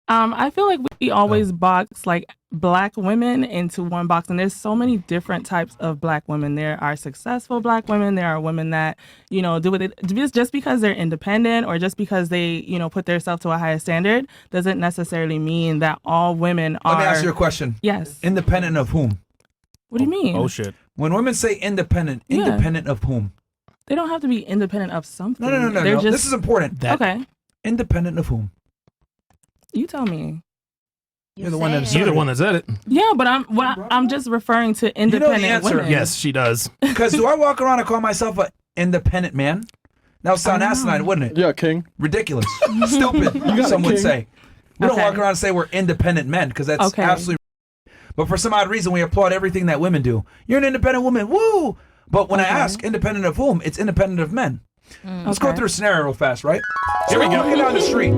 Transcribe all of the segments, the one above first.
I feel like we always box like black women into one box, and there's so many different types of black women. There are successful black women. There are women that do it just because they're independent or just because they put themselves to a higher standard doesn't necessarily mean that all women are. Let me ask you a question. Yes. Independent of whom? What do you mean? Oh shit. When women say independent of whom? They don't have to be independent of something. No. Just, this is important. Okay. Independent of whom? You tell me. You're the one that You're the one that said it. Yeah, but I'm just referring to independent women. Yes, she does. Because do I walk around and call myself an independent man? That would sound asinine, wouldn't it? Yeah, king. Ridiculous. Stupid, some would say. We don't walk around and say we're independent men because that's absolutely. But for some odd reason, we applaud everything that women do. You're an independent woman, woo! But when I ask independent of whom, it's independent of men. Let's go through a scenario real fast, right? Here we go. Walking down the street.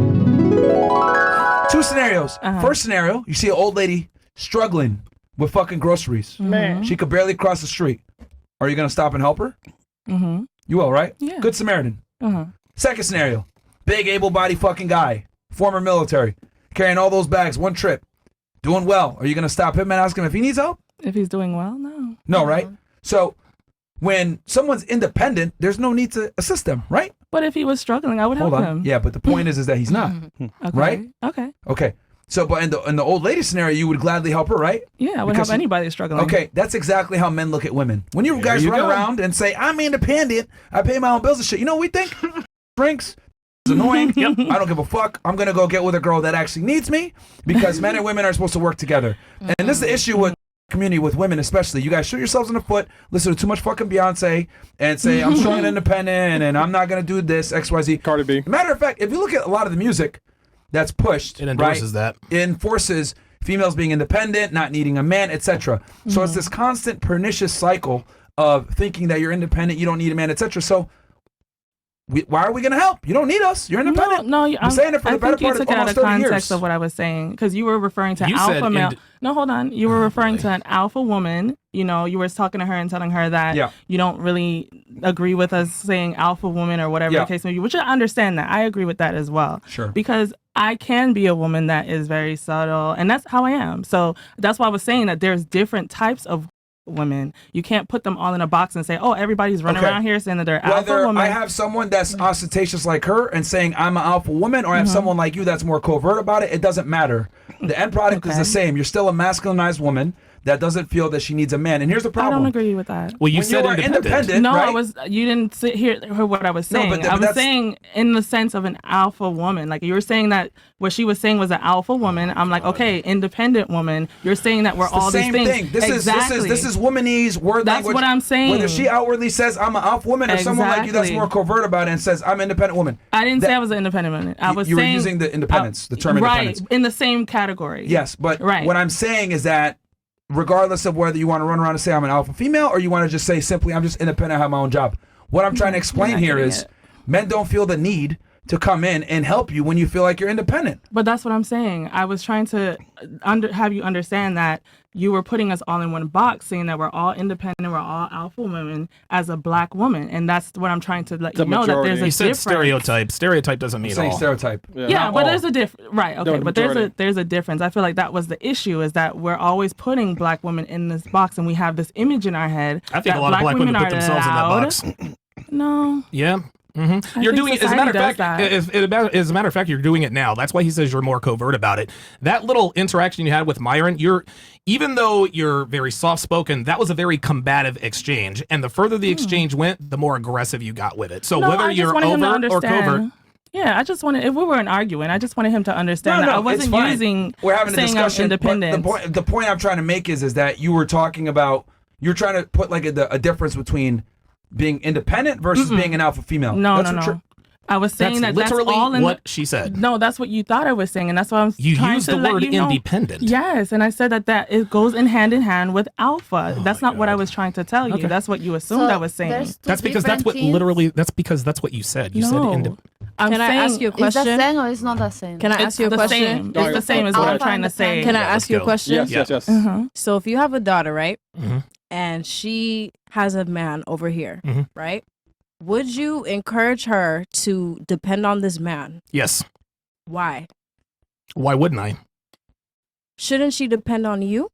Two scenarios. First scenario, you see an old lady struggling with fucking groceries. Man. She could barely cross the street. Are you going to stop and help her? Mm-hmm. You will, right? Yeah. Good Samaritan. Uh-huh. Second scenario, big able-bodied fucking guy, former military, carrying all those bags, one trip, doing well. Are you going to stop him and ask him if he needs help? If he's doing well, no. No, right? So when someone's independent, there's no need to assist them, right? But if he was struggling, I would help him. Yeah, but the point is that he's not, right? Okay. So, but in the old lady scenario, you would gladly help her, right? Yeah, I would help anybody struggling. Okay, that's exactly how men look at women. When you guys run around and say, I'm independent, I pay my own bills and shit, you know what we think? Drinks. It's annoying. I don't give a fuck. I'm going to go get with a girl that actually needs me because men and women are supposed to work together. And this is the issue with community, with women especially. You guys shoot yourselves in the foot, listen to too much fucking Beyonce, and say, I'm strong and independent, and I'm not going to do this, XYZ. Cardi B. Matter of fact, if you look at a lot of the music that's pushed, it endorses that. It enforces females being independent, not needing a man, etc. So it's this constant pernicious cycle of thinking that you're independent, you don't need a man, etc. So why are we going to help? You don't need us. You're independent. No, I'm saying it for the better part of almost 30 years. I think you took it out of context of what I was saying because you were referring to alpha male. No, hold on. You were referring to an alpha woman. You were talking to her and telling her that you don't really agree with us saying alpha woman or whatever the case may be, which I understand that. I agree with that as well. Sure. Because I can be a woman that is very subtle, and that's how I am. So that's why I was saying that there's different types of women. You can't put them all in a box and say, oh, everybody's running around here saying that they're alpha woman. Whether I have someone that's ostentatious like her and saying I'm an alpha woman, or I have someone like you that's more covert about it, it doesn't matter. The end product is the same. You're still a masculinized woman that doesn't feel that she needs a man. And here's the problem. I don't agree with that. Well, you said independent. No, right? you didn't hear what I was saying. No, but I was saying in the sense of an alpha woman. Like you were saying that what she was saying was an alpha woman. I'm like, okay, independent woman. You're saying that we're all these things. Thing. This is womanese word That's language. what I'm saying. Whether she outwardly says I'm an alpha woman or someone like you that's more covert about it and says I'm an independent woman. I didn't say I was an independent woman. I was you saying were using the independence, the term independence. Right, in the same category. Yes, but what I'm saying is that regardless of whether you want to run around and say I'm an alpha female or you want to just say simply I'm just independent, I have my own job. What I'm trying to explain here is men don't feel the need to come in and help you when you feel like you're independent. But that's what I'm saying. I was trying to have you understand that you were putting us all in one box, saying that we're all independent, we're all alpha women as a black woman, and that's what I'm trying to let you know, that there's a difference. You said stereotype. Stereotype doesn't mean all. Stereotype. Yeah, but there's a difference. Right, okay, but there's a difference. I feel like that was the issue, is that we're always putting black women in this box, and we have this image in our head. I think a lot of black women put themselves in that box. No. Yeah. Mm-hmm. You're doing it as a matter of fact. As a matter of fact, you're doing it now. That's why he says you're more covert about it. That little interaction you had with Myron, even though you're very soft spoken, that was a very combative exchange. And the further the exchange went, the more aggressive you got with it. So whether you're overt or covert. Yeah, I just wanted, if we weren't arguing, I just wanted him to understand that I wasn't We're having a discussion. Independent. The point I'm trying to make is that you were talking about, you're trying to put like a difference between being independent versus being an alpha female. No. I was saying that's literally all in what she said. No, that's what you thought I was saying, and that's why I'm you trying used to the let word you know. Independent. Yes, and I said that it goes in hand with alpha. That's not what I was trying to tell you. That's what you assumed I was saying. That's because that's what you said. You said independent. Can I ask you a question? Is that saying or is not that saying? Can I ask you a question? It's the same as what I'm trying to say. Can I ask you a question? Yes. So if you have a daughter, right, and she has a man over here, right? Would you encourage her to depend on this man? Yes. Why? Why wouldn't I? Shouldn't she depend on you?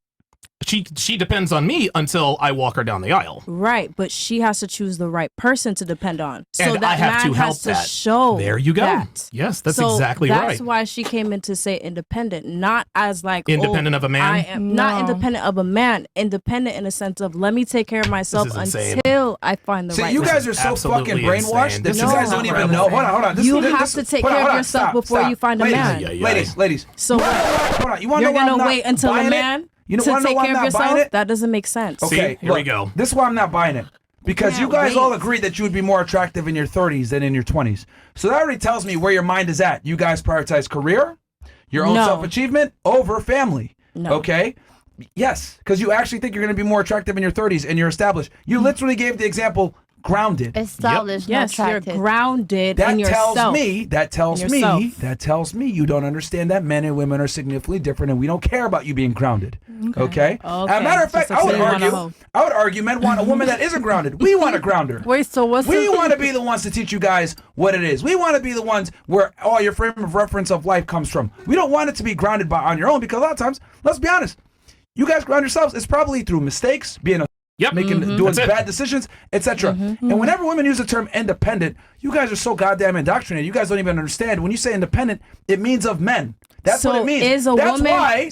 She depends on me until I walk her down the aisle. Right, but she has to choose the right person to depend on. So And that I have man to help has to that. show There you go. that. Yes, that's So exactly right. That's why she came in to say independent, not as like Independent of a man? I am not No. independent of a man. Independent in a sense of let me take care of myself This is insane. until I find the See, right. you man. guys are so Absolutely fucking brainwashed insane. that This you is guys don't even incredible. know. Hold on. You have to take care of yourself before you find a man. Ladies. So what? Hold on. You want to You're know why I'm gonna not wait until a buying it? man You know to wanna know take why care I'm of not buying yourself? it? That doesn't make sense. Okay, here we go. This is why I'm not buying it. Because you guys wait. all agreed that you would be more attractive in your 30s than in your 20s. So that already tells me where your mind is at. You guys prioritize career, your own No. self-achievement over family. No. Okay? Yes, because you actually think you're going to be more attractive in your 30s and you're established. You literally gave the example grounded. Established, Yes, not you're attracted. grounded That in tells yourself. me that tells me you don't understand that men and women are significantly different and we don't care about you being grounded. Okay? As a matter of fact, Just I would so you wanna argue hope. men want a woman that isn't grounded. We want a grounder. Wait, so what's We the want to be the ones to teach you guys what it is. We want to be the ones where all your frame of reference of life comes from. We don't want it to be grounded on your own because a lot of times, let's be honest, you guys ground yourselves. It's probably through mistakes, being a doing That's it. bad decisions, etc. And whenever women use the term independent, you guys are so goddamn indoctrinated. You guys don't even understand. When you say independent, it means of men. That's So what it means. is a that's woman- why.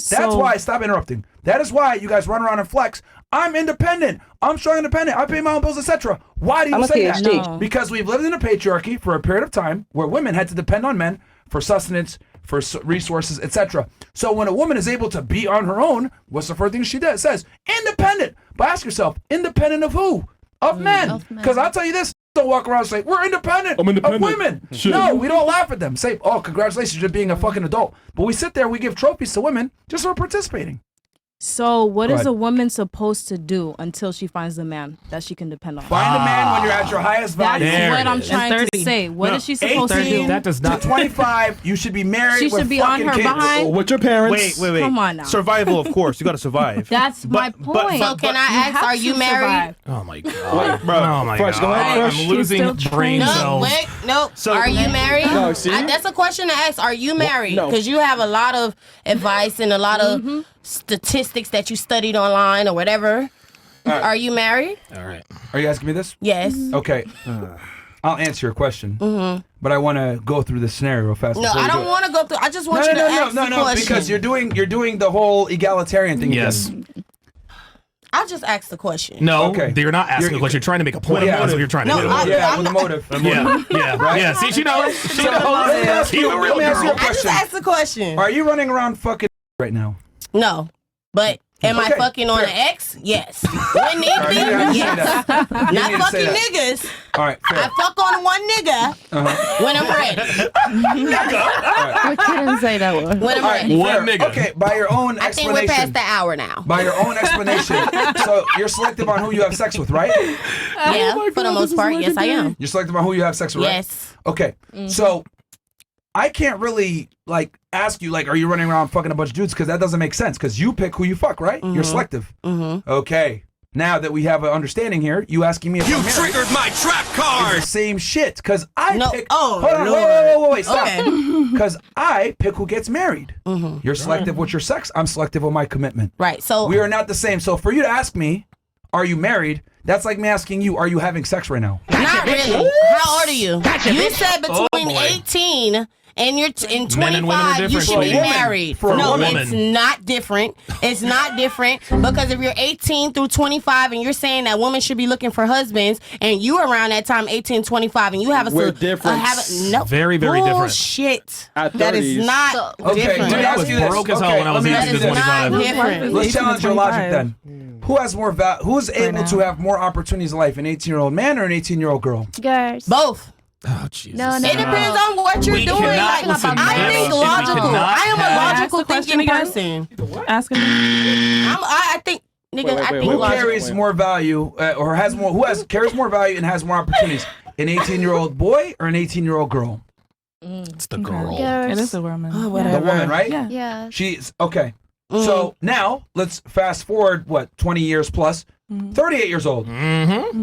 Stop interrupting. That is why you guys run around and flex. I'm independent. I'm strong independent. I pay my own bills, etc. Why do you I'm a say that? PhD. No. Because we've lived in a patriarchy for a period of time where women had to depend on men for sustenance, for resources, etc. So when a woman is able to be on her own, what's the first thing she does? Says independent. But ask yourself, independent of who? Of men. Because I'll tell you this. Don't walk around and say, we're independent, I'm independent. of women. Shit. No, we don't laugh at them. Say, oh, congratulations, you're being a fucking adult. But we sit there, we give trophies to women just for participating. So what Go is ahead. a woman supposed to do until she finds the man that she can depend on? Find a man when you're at your highest That's value. There what it I'm is. trying And to 30. say. What No, is she supposed to 18 do? That does not- to 25, you should be married She with should be on fucking her kids. behind. With your parents. Wait. Come on now. Survival, of course. You got to survive. That's my point. So can I ask, have are you to married? survive. Oh my god. bro. Oh my Fresh, god. go ahead, Fresh. I'm losing She's still brain training. No, cells. wait, nope. So- Are you married? No, see? That's a question to ask. Are you married? no. Because you have a lot of advice and a lot of statistics that you studied online or whatever. Are you married? All right. Are you asking me this? Yes. Okay. I'll answer your question. But I want to go through the scenario real fast. No, before I you do don't it. want to go through. I just want you to ask the No, question. because you're doing the whole egalitarian thing. Yes. again. I'll just ask the question. No, Okay. you're not asking You're- a question. You're trying to make a point. Yeah. That's what you're trying to No, do. Yeah, I'm with a not- motive. Yeah. See, she knows. She So, knows. let me ask She's you- a real let me ask you a girl. I just question. asked the question. Are you running around fucking right now? No, but am I Okay, fucking on fair. an ex? Yes. When need be, You gotta say yes. that. You Not need to say fucking that. niggas. All right, fair. I fuck on one nigga when I'm ready. When I'm All right, ready. One fair. nigga. Okay, by your own I think we're explanation. past the hour now. By your own explanation. So you're selective on who you have sex with, right? Yeah, for the most part, yes, I am. You're selective on who you have sex with, right? Yes. Okay, so I can't really ask you are you running around fucking a bunch of dudes because that doesn't make sense because you pick who you fuck, right? You're selective. Okay, now that we have an understanding here, you asking me if I'm married Triggered my trap card. is the same shit because I No. pick. Oh, hold on, Lord. wait, stop. Okay. Because I pick who gets married. You're selective with your sex. I'm selective with my commitment. Right. So We are not the same. So for you to ask me, are you married? That's like me asking you, are you having sex right now? not really. How old are you? You said between boy. 18 and you're in Men and women are 25, you different. should For be a woman. married. For a No, woman. it's not different. It's not different because if you're 18 through 25 and you're saying that women should be looking for husbands and you around that time 18, 25 and you have a We're different. no, Very, very different. bullshit. At That is 30s. not Okay, different. let me I ask was you this. broke as hell Okay, when I was let me ask 18 you to this. 25. Not different. Let's 18 to challenge your logic 25. then. Who has more who's able now. to have more opportunities in life, an 18-year-old man or an 18-year-old girl? Both. Oh, Jesus. It depends on what you're We doing. cannot Like, listen, I think Nana. logical. We cannot I am have- a logical Ask the question thinking again. person. Asking me. I think, nigga, I think Who logical. carries more value or has more? Carries more value and has more opportunities? An 18-year-old boy or an 18-year-old girl? It's the girl. It is a woman. Oh, The whatever. woman, right? Yeah. Yeah. She's okay. So now let's fast forward 20 years plus. 38 years old.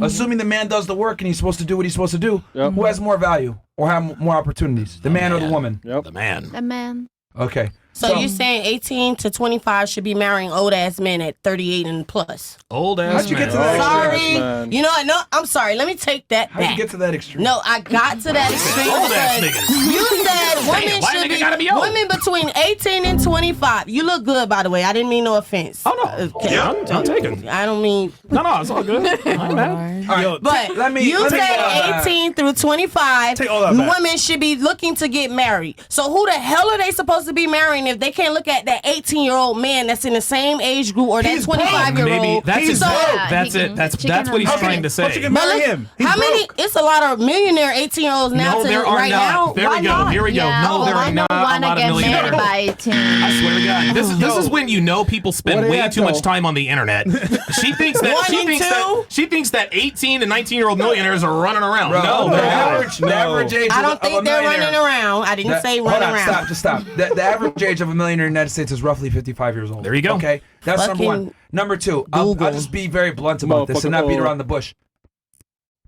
Assuming the man does the work and he's supposed to do what he's supposed to do. Who has more value or have more opportunities? The man or the woman? The man. A man. Okay. So you're saying 18 to 25 should be marrying old ass men at 38 and plus? Old ass. How'd you get to that? Sorry. You know what? No, I'm sorry. Let me take that back. How'd you get to that extreme? No, I got to that extreme Old ass because niggas. you said women Why should nigga gotta be old? women between 18 and 25. You look good, by the way. I didn't mean no offense. Oh no. Okay. Yeah, I'm taking. I don't mean. No, it's all good. I'm mad. All right. Yo, But let me you take said 18 through 25, Take all that back. women should be looking to get married. So who the hell are they supposed to be marrying if they can't look at that 18-year-old man that's in the same age group or that He's broke. 25-year-old? Maybe that's so, that's it. That's what he's trying to How she say. can But marry look, him? He's how many? broke. It's a lot of millionaire 18-year-olds now. No, to, there are right now. not. There Why we go. not? Here we go. Yeah, No, there I are don't not a want to lot of get millionaires. married by 18. I swear to God, this is when you know people spend What way at, too much though? time on the internet. She thinks that One and she thinks that 18 and 19-year-old millionaires are running around. Bro, No, the they're not. average age I don't of a think they're millionaire. running around. I didn't say Hold running on, around. stop. The average age of a millionaire in the United States is roughly 55 years old. There you go. Okay, that's number one. Fucking Number two, I'll just be very blunt about this and not beat around the bush.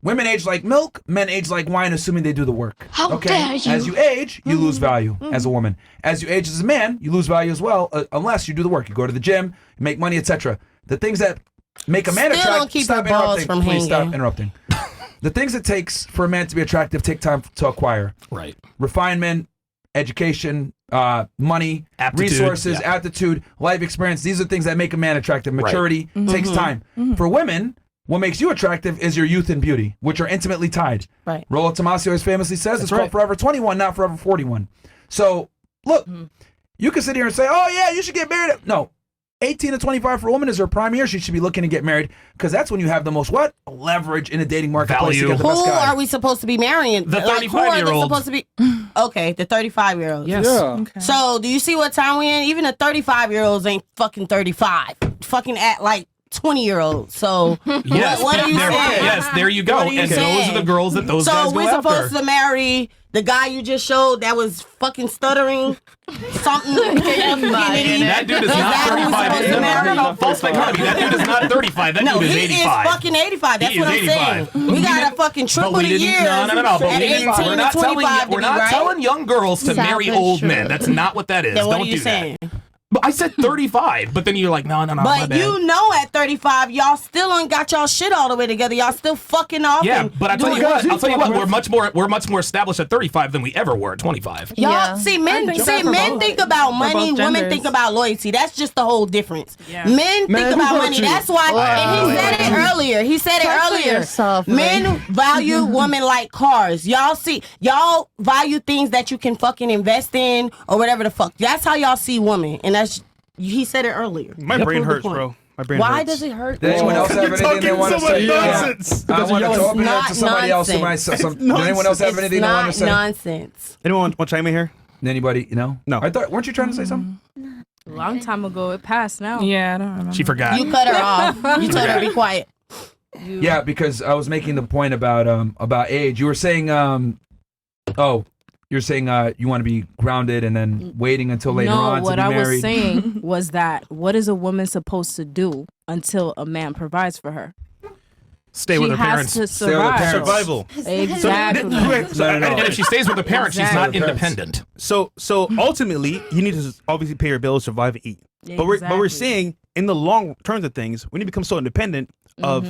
Women age like milk, men age like wine, assuming they do the work. How okay? dare you. As you age, you lose value as a woman. As you age as a man, you lose value as well, unless you do the work. You go to the gym, you make money, etc. The things that make a man Still attractive. don't keep Stop your balls interrupting. from Please stop hanging. interrupting. The things it takes for a man to be attractive take time to acquire. Right. Refinement, education, money, Aptitude, resources, yeah. aptitude, life experience. These are things that make a man attractive. Maturity takes time. For women, what makes you attractive is your youth and beauty, which are intimately tied. Right. Rollo Tomassi always famously says it's called Forever 21, not Forever 41. So, look, you can sit here and say, oh, yeah, you should get married. No. 18 to 25 for a woman is her prime year. She should be looking to get married because that's when you have the most what? Leverage in the dating marketplace to Value. get the best Who guy. are we supposed to be marrying? The Like, who are they 35-year-olds. supposed to be? Okay, the 35-year-olds. Yes. Yeah. Okay. So, do you see what time we in? Even the 35-year-olds ain't fucking 35. Fucking act like 20-year-olds. So, Yes. what are you there- saying? Yes. There you go. What are you And those saying? are the girls that those So guys go we're after. supposed to marry the guy you just showed that was fucking stuttering something. That dude is not that who we're 35. supposed to marry? No, false dichotomy. That dude is not 35. That No, dude is he 85. is fucking 85. That's He what is I'm saying. 85. We got a fucking triple But we the didn't. years No. But at we didn't. 18 We're to not 25 We're not telling young girls to marry Selfish old truth. men. That's not what that is. Then what Don't are you do saying? that. But I said 35. But then you're like, no. My But bad. you know at 35, y'all still ain't got y'all shit all the way together. Y'all still fucking off. Yeah, and but I tell doing- you what. I'll tell you what. We're much more established at 35 than we ever were at 25. Y'all Yeah. see men I think so for men both- think about money, both women genders. think about loyalty. That's just the whole difference. Yeah. Men think who about hurt money. you? That's why and he said it earlier. He said it Talk for earlier. yourself, Men value women like cars. Y'all value things that you can fucking invest in or whatever the fuck. That's how y'all see women. And he said it earlier. My That brain proved the hurts, point. bro. My brain Why hurts. does it hurt? Does anyone else have You're anything they talking want to so much say? nonsense. I want to open it up to It's somebody not else. nonsense. Does anyone else have It's anything they want to not say? nonsense. Anyone want to chime in here? Anybody? No. No. I thought. Weren't you trying to say something? A long time ago, it passed now. Yeah, I don't remember. She forgot. You cut her off. You told her to be quiet. Yeah, because I was making the point about age. You were saying you're saying you want to be grounded and then waiting until later on to what be I married. was saying was that what is a woman supposed to do until a man provides for her? Stay with She her has parents. to with her survive. parents. Survival. Exactly. And if she stays with her parents, she's not Exactly. independent. So ultimately, you need to obviously pay your bills, survive, and eat. But we're Exactly. saying in the long terms of things, when you become so independent of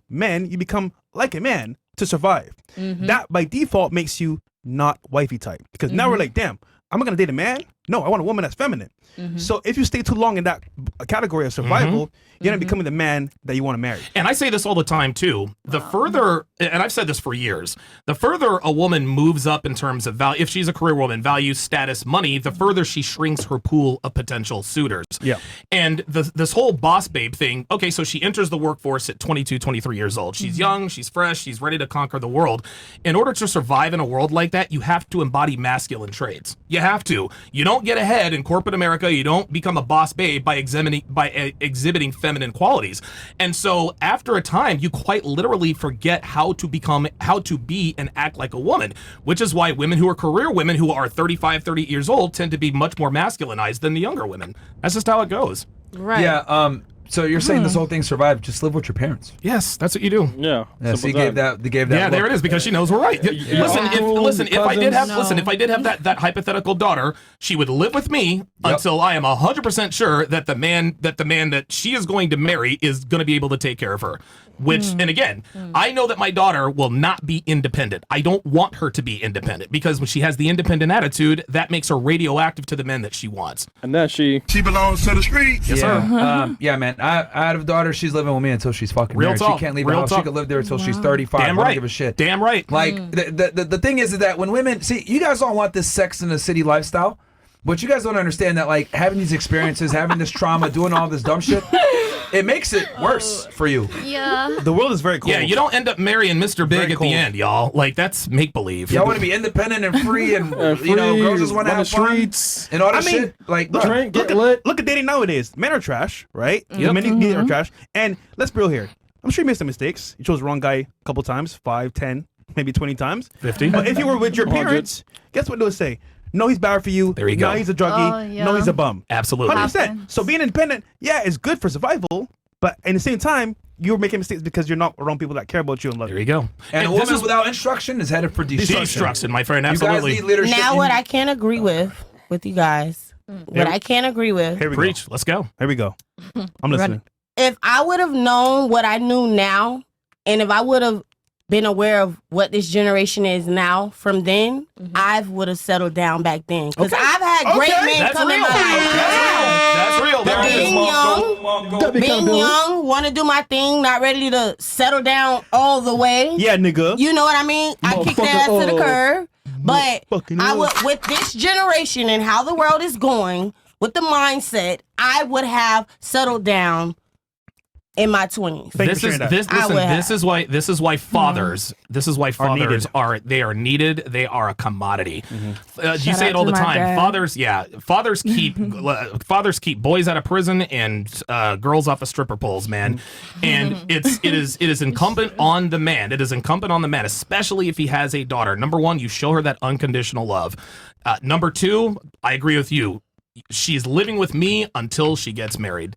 men, you become like a man to survive. That by default makes you not wifey type because now we're like, damn, I'm not gonna date a man. No, I want a woman that's feminine. So if you stay too long in that category of survival, you're not becoming the man that you want to marry. And I say this all the time too. The further, and I've said this for years, the further a woman moves up in terms of value, if she's a career woman, value, status, money, the further she shrinks her pool of potential suitors. Yeah. And this whole boss babe thing, okay, so she enters the workforce at 22, 23 years old. She's young, she's fresh, she's ready to conquer the world. In order to survive in a world like that, you have to embody masculine traits. You have to. You don't get ahead in corporate America. You don't become a boss babe by exhibiting feminine qualities. And so after a time, you quite literally forget how to be and act like a woman, which is why women who are career women who are 35, 38 years old tend to be much more masculinized than the younger women. That's just how it goes. Right. Yeah. So you're saying this whole thing survived? Just live with your parents. Yes, that's what you do. Yeah. Yeah. So you gave that. They gave that. Yeah, there look. it is, because she knows we're right. Listen, if I did have that hypothetical daughter, she would live with me until I am 100% sure that the man that she is going to marry is going to be able to take care of her. Which, and again, I know that my daughter will not be independent. I don't want her to be independent, because when she has the independent attitude, that makes her radioactive to the men that she wants. And then she belongs to the streets. Yes, sir. Yeah, man. I have a daughter. She's living with me until she's fucking Real married. talk. She can't leave Real the house. talk. She could live there until she's 35. Damn I right. don't give a shit. Damn right. Like the thing is that when women see, you guys all want this Sex in the City lifestyle, but you guys don't understand that, like, having these experiences, having this trauma, doing all this dumb shit, it makes it worse for you. Yeah. The world is very cold. Yeah, you don't end up marrying Mr. Big Very at cold. the end, y'all. Like, that's make believe. Y'all want to be independent and free, and you know, girls just want to have fun streets. and all that I mean, shit. Like, Look, bro, Drink, look get at, lit. look at dating nowadays. Men are trash, right? Yep. Men need are trash. And let's be real here. I'm sure you made some mistakes. You chose the wrong guy a couple times, 5, 10, maybe 20 times. 50. But if you were with your 100. parents, guess what they would say? No, he's bad for you. There you no, go. he's a druggie. Oh, yeah. No, he's a bum. Absolutely. 100%. Happens. So being independent, yeah, is good for survival. But at the same time, you're making mistakes because you're not around people that care about you and love There you. you go. and a this woman is without instruction is headed for destruction. destruction, my friend. You guys Absolutely. need leadership. Now, You what need- I can't agree with you guys, what I can't agree with, Here we Preach. Let's go. go. Here we go. I'm listening. if I would have known what I knew now, and if I would have been aware of what this generation is now from then, I would have settled down back then. Because I've had great men That's come in real. my life. That's real. There it is. Being young, want to do my thing, not ready to settle down all the way. Yeah, nigga. You know what I mean? I kick their ass to the curb. But Motherfucking I hell. would, with this generation and how the world is going, with the mindset, I would have settled down in my 20s. Thank you for sharing that. I would have. This is why fathers needed. are needed. They are a commodity. You Shout say it out all to the my time. dad. Fathers keep boys out of prison and girls off of stripper poles, man. And it is incumbent on the man. It is incumbent on the man, especially if he has a daughter. Number one, you show her that unconditional love. Number two, I agree with you. She's living with me until she gets married.